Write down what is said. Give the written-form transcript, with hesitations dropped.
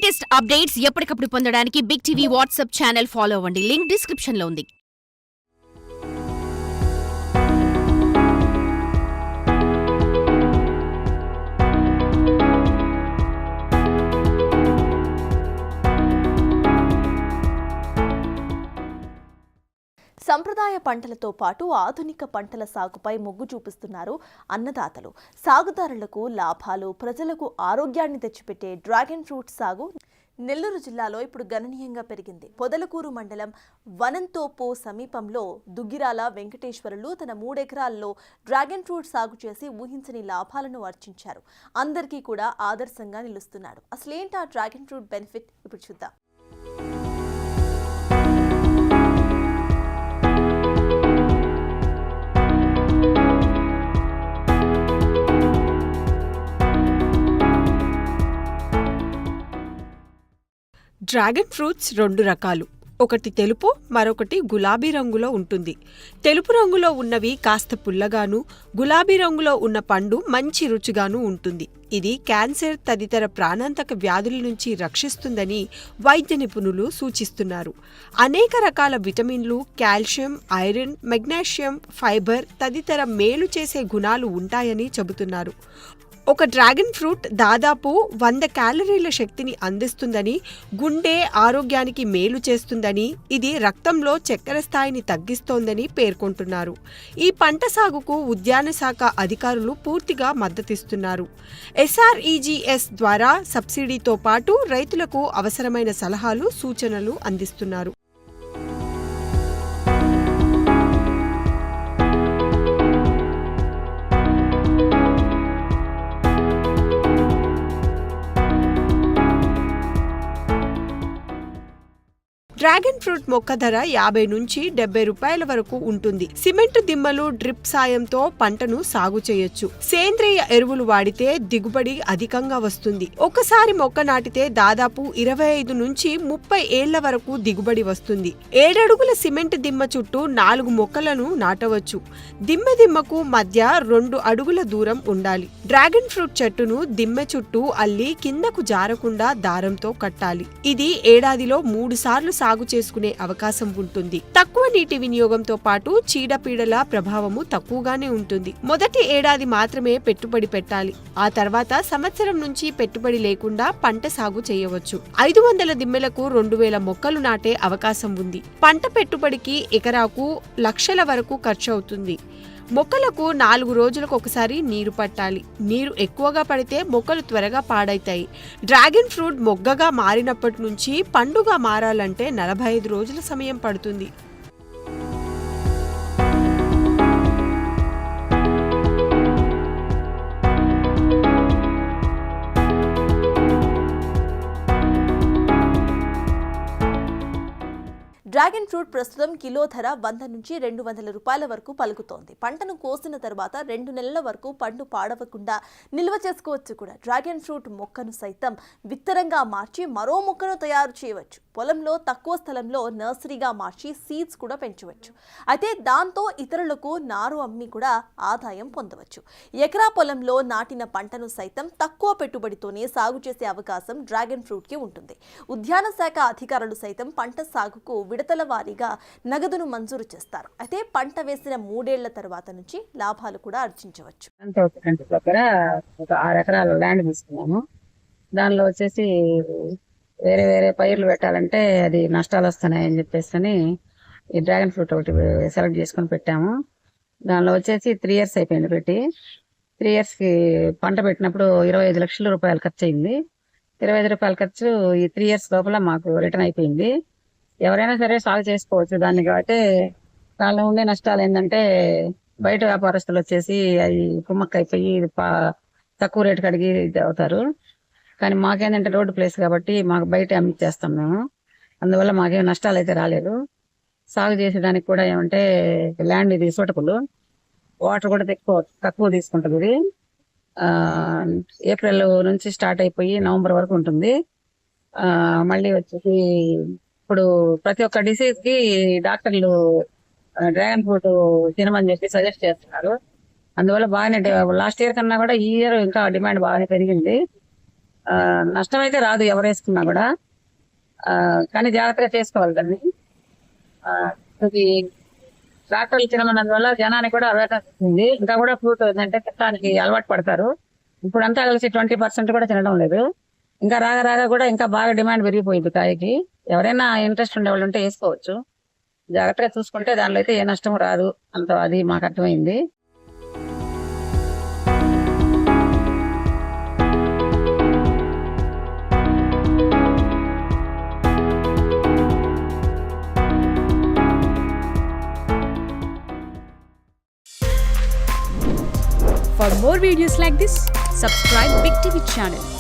Latest updates ఎప్పటికప్పుడు పొందడానికి big TV WhatsApp channel follow అవ్వండి. లింక్ డిస్క్రిప్షన్ లో ఉంది. సంప్రదాయ పంటలతో పాటు ఆధునిక పంటల సాగుపై మొగ్గు చూపిస్తున్నారు అన్నదాతలు. సాగుదారులకు లాభాలు, ప్రజలకు ఆరోగ్యాన్ని తెచ్చిపెట్టే డ్రాగన్ ఫ్రూట్ సాగు నెల్లూరు జిల్లాలో ఇప్పుడు గణనీయంగా పెరిగింది. పొదలకూరు మండలం వనంతోపు సమీపంలో దుగ్గిరాల వెంకటేశ్వరులు తన 3 ఎకరాల్లో డ్రాగన్ ఫ్రూట్ సాగు చేసి ఊహించని లాభాలను ఆర్జించారు. అందరికీ కూడా ఆదర్శంగా నిలుస్తున్నాడు. అసలేంటి ఆ డ్రాగన్ ఫ్రూట్ బెనిఫిట్ ఇప్పుడు చూద్దాం. డ్రాగన్ ఫ్రూట్స్ 2 రకాలు. ఒకటి తెలుపు, మరొకటి గులాబీ రంగులో ఉంటుంది. తెలుపు రంగులో ఉన్నవి కాస్త పుల్లగాను, గులాబీ రంగులో ఉన్న పండు మంచి రుచిగాను ఉంటుంది. ఇది క్యాన్సర్ తదితర ప్రాణాంతక వ్యాధుల నుంచి రక్షిస్తుందని వైద్య నిపుణులు సూచిస్తున్నారు. అనేక రకాల విటమిన్లు, కాల్షియం, ఐరన్, మెగ్నీషియం, ఫైబర్ తదితర మేలు చేసే గుణాలు ఉంటాయని చెబుతున్నారు. ఒక డ్రాగన్ ఫ్రూట్ దాదాపు 100 క్యాలరీల శక్తిని అందిస్తుందని, గుండె ఆరోగ్యానికి మేలు చేస్తుందని, ఇది రక్తంలో చక్కెర స్థాయిని తగ్గిస్తోందని పేర్కొంటున్నారు. ఈ పంట సాగుకు ఉద్యాన శాఖ అధికారులు పూర్తిగా మద్దతిస్తున్నారు. SREGS ద్వారా సబ్సిడీతో పాటు రైతులకు అవసరమైన సలహాలు, సూచనలు అందిస్తున్నారు. డ్రాగన్ ఫ్రూట్ మొక్క ధర 50 నుంచి 70 రూపాయల వరకు ఉంటుంది. సిమెంటు దిమ్మలు, డ్రిప్ సాయంతో పంటను సాగు చేయొచ్చు. సేంద్రియ ఎరువులు వాడితే దిగుబడి అధికంగా వస్తుంది. ఒకసారి మొక్క నాటితే దాదాపు 25 నుంచి 30 ఏళ్ల వరకు దిగుబడి వస్తుంది. 7 అడుగుల సిమెంట్ దిమ్మ చుట్టూ 4 మొక్కలను నాటవచ్చు. దిమ్మకు మధ్య 2 అడుగుల దూరం ఉండాలి. డ్రాగన్ ఫ్రూట్ చెట్టును దిమ్మె చుట్టూ అల్లి కిందకు జారకుండా దారంతో కట్టాలి. ఇది ఏడాదిలో 3 సార్లు సాగు చేసుకునే అవకాశం ఉంటుంది. తక్కువ నీటి వినియోగంతో పాటు చీడపీడల ప్రభావము తక్కువగానే ఉంటుంది. మొదటి ఏడాది మాత్రమే పెట్టుబడి పెట్టాలి. ఆ తర్వాత సంవత్సరం నుంచి పెట్టుబడి లేకుండా పంట సాగు చేయవచ్చు. 500 దిమ్మెలకు 2000 మొక్కలు నాటే అవకాశం ఉంది. పంట పెట్టుబడికి ఎకరాకు లక్షల వరకు ఖర్చు అవుతుంది. మొక్కలకు 4 రోజులకు ఒకసారి నీరు పట్టాలి. నీరు ఎక్కువగా పడితే మొక్కలు త్వరగా పాడైతాయి. డ్రాగన్ ఫ్రూట్ మొగ్గగా మారినప్పటి నుంచి పండుగా మారాలంటే 45 రోజుల సమయం పడుతుంది. డ్రాగన్ ఫ్రూట్ ప్రస్తుతం కిలో ధర 100 నుంచి 200 రూపాయల వరకు పలుకుతోంది. పంటను కోసిన తర్వాత 2 నెలల వరకు పండు పాడవకుండా నిల్వ చేసుకోవచ్చు కూడా. డ్రాగన్ ఫ్రూట్ మొక్కను సైతం విత్తనంగా మార్చి మరో మొక్కను తయారు చేయవచ్చు. పొలంలో తక్కువ స్థలంలో నర్సరీగా మార్చి సీడ్స్ కూడా పెంచవచ్చు. అయితే దాంతో ఇతరులకు నారు అమ్మి కూడా ఆదాయం పొందవచ్చు. ఎకరా పొలంలో నాటిన పంటను సైతం తక్కువ పెట్టుబడితోనే సాగు చేసే అవకాశం డ్రాగన్ ఫ్రూట్కి ఉంటుంది. ఉద్యాన శాఖ అధికారులు సైతం పంట సాగుకు విడతల వారీగా నగదును మంజూరు చేస్తారు. అయితే పంట వేసిన 3 ఏళ్ల తర్వాత నుంచి లాభాలు కూడా ఆర్జించవచ్చు. దగ్గర ఒక 6 ఎకరాల ల్యాండ్ తీసుకున్నాము. దానిలో వచ్చేసి వేరే వేరే పైర్లు పెట్టాలంటే అది నష్టాలు వస్తున్నాయని చెప్పేసి ఈ డ్రాగన్ ఫ్రూట్ ఒకటి సెలెక్ట్ చేసుకుని పెట్టాము. దానిలో వచ్చేసి 3 ఇయర్స్ అయిపోయింది పెట్టి. 3 ఇయర్స్కి పంట పెట్టినప్పుడు 25 లక్షల రూపాయలు ఖర్చు అయింది. 25 రూపాయల ఖర్చు ఈ 3 ఇయర్స్ లోపల మాకు రిటర్న్ అయిపోయింది. ఎవరైనా సరే సాగు చేసుకోవచ్చు దాన్ని. కాబట్టి దానిలో ఉండే నష్టాలు ఏంటంటే బయట వ్యాపారస్తులు వచ్చేసి అవి కుమ్మక్క అయిపోయి తక్కువ రేటు కడిగి అవుతారు. కానీ మాకేంటంటే రోడ్డు ప్లేస్ కాబట్టి మాకు బయట అమ్మిచ్చేస్తాం మేము. అందువల్ల మాకేం నష్టాలు అయితే రాలేదు. సాగు చేసేదానికి కూడా ఏమంటే ల్యాండ్ ఇది సూటబుల్, వాటర్ కూడా తక్కువ తీసుకుంటుంది. ఇది ఏప్రిల్ నుంచి స్టార్ట్ అయిపోయి నవంబర్ వరకు ఉంటుంది. మళ్ళీ వచ్చేసి ఇప్పుడు ప్రతి ఒక్క డిసీజ్ కి డాక్టర్లు డ్రాగన్ ఫ్రూట్ తినమని చెప్పి సజెస్ట్ చేస్తున్నారు. అందువల్ల బాగానే లాస్ట్ ఇయర్ కన్నా కూడా ఈ ఇయర్ ఇంకా డిమాండ్ బాగానే పెరిగింది. నష్టం అయితే రాదు ఎవరు వేసుకున్నా కూడా, కానీ జాగ్రత్తగా చేసుకోవాలి దాన్ని. ఇది ట్రాక్టర్లు తినమన్నందువల్ల జనానికి కూడా అవేర్నెస్ ఉంది. ఇంకా కూడా ఫ్రూట్ ఏంటంటే తినడానికి అలవాటు పడతారు. ఇప్పుడంతా కలిసి 20% కూడా తినడం లేదు. ఇంకా రాగా రాగా కూడా ఇంకా బాగా డిమాండ్ పెరిగిపోయింది కాయకి. ఎవరైనా ఇంట్రెస్ట్ ఉండేవాళ్ళు ఉంటే వేసుకోవచ్చు. జాగ్రత్తగా చూసుకుంటే దానిలో అయితే ఏ నష్టం రాదు, అంత అది మాకు అర్థమైంది. For more videos like this, subscribe Big TV channel.